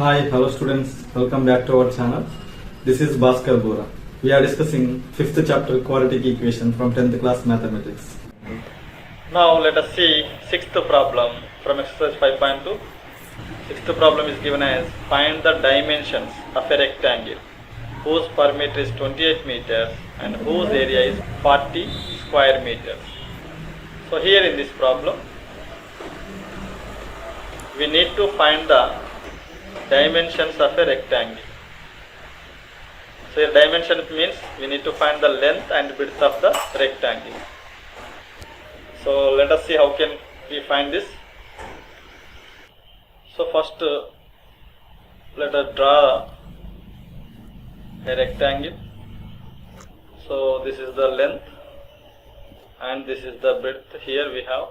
Hi, hello students, welcome back to our channel. This is Bhaskar Bora. We are discussing 5th chapter quadratic equation from 10th class mathematics. Now let us see 6th problem from exercise 5.2. 6th problem is given as find the dimensions of a rectangle whose perimeter is 28 meters and whose area is 40 square meters. So here in this problem we need to find the dimensions of a rectangle. So here dimension means we need to find the length and width of the rectangle. So let us see how can we find this. So first let us draw a rectangle. So this is the length and this is the width here we have,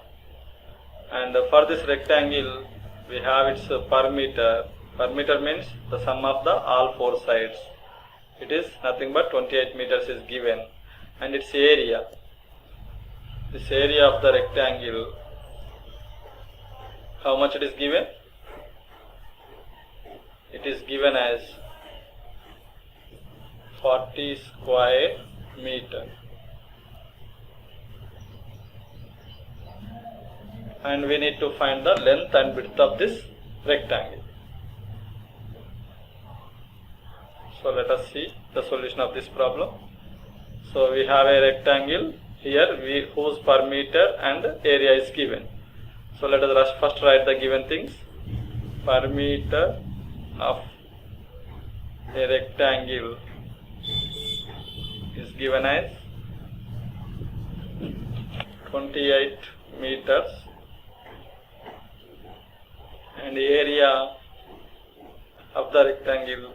and for this rectangle we have its perimeter. Perimeter means the sum of the all four sides. It is nothing but 28 meters is given, and its area. This area of the rectangle, how much it is given? It is given as 40 square meter, and we need to find the length and width of this rectangle. So let us see the solution of this problem. So we have a rectangle here whose perimeter and area is given. So let us first write the given things. Perimeter of a rectangle is given as 28 meters and the area of the rectangle,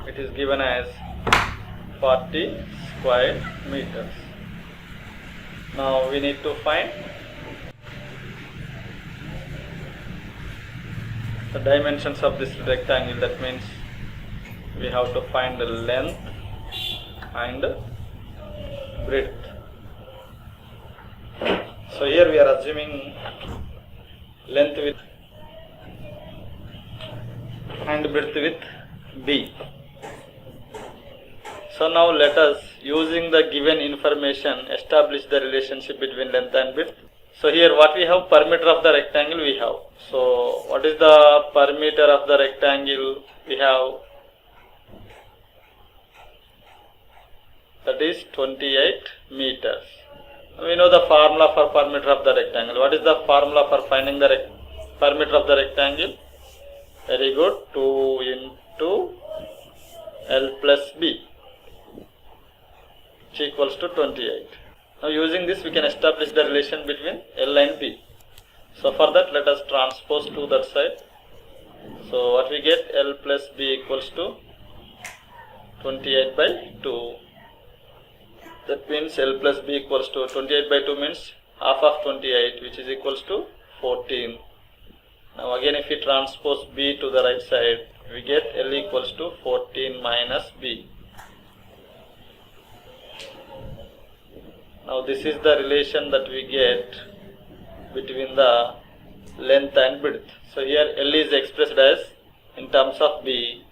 it is given as 40 square meters. Now we need to find the dimensions of this rectangle. That means we have to find the length and breadth. So here we are assuming length with and breadth with b. So now let us, using the given information, establish the relationship between length and width. So here what we have, perimeter of the rectangle we have. So what is the perimeter of the rectangle we have? That is 28 meters. We know the formula for perimeter of the rectangle. What is the formula for finding the perimeter of the rectangle? Very good. 2 into L plus B, which equals to 28. Now using this we can establish the relation between L and B. So for that let us transpose to that side. So what we get, L plus B equals to 28 by 2. That means L plus B equals to 28 by 2 means half of 28, which is equals to 14. Now again if we transpose B to the right side, we get L equals to 14 minus B. Now this is the relation that we get between the length and width. So here L is expressed as in terms of B,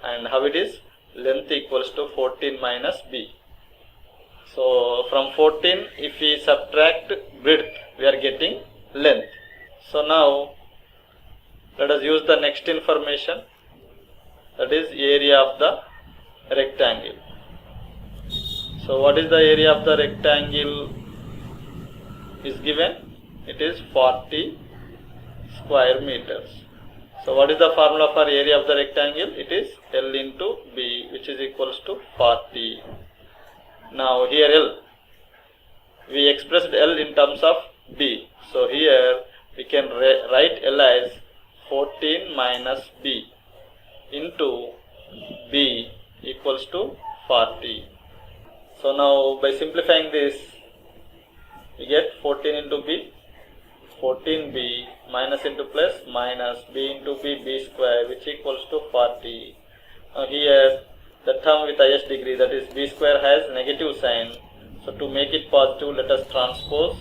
and how it is? Length equals to 14 minus B. So from 14 if we subtract width, we are getting length. So now let us use the next information, that is area of the rectangle. So what is the area of the rectangle is given? It is 40 square meters. So what is the formula for area of the rectangle? It is L into B, which is equals to 40. Now here L, we expressed L in terms of B. So here we can write L as 14 minus B into B equals to 40. So now by simplifying this, we get 14 into B, 14B minus into plus minus B into B, B square, which equals to 40. Now here the term with highest degree, that is B square, has negative sign. So to make it positive, let us transpose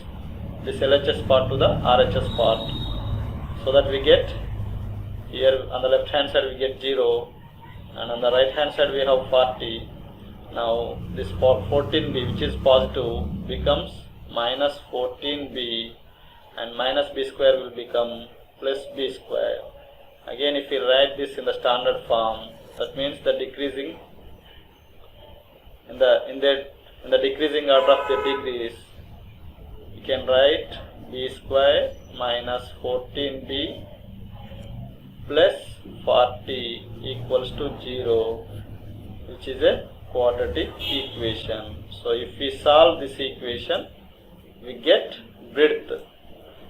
this LHS part to the RHS part. so that we get here on the left hand side we get 0 and on the right hand side we have 40. Now this 14b, which is positive, becomes minus 14b, and minus b square will become plus b square. Again, if we write this in the standard form, that means the decreasing in the decreasing order of the degrees, you can write b square minus 14b plus 40 equals to 0, which is a quadratic equation. So if we solve this equation, we get breadth,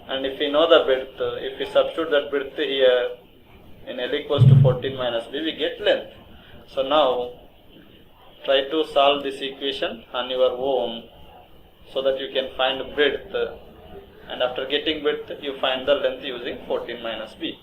and if we know the breadth, if we substitute that breadth here in L equals to 14 minus b, we get length. So now try to solve this equation on your own so that you can find breadth, and after getting breadth you find the length using 14 minus b.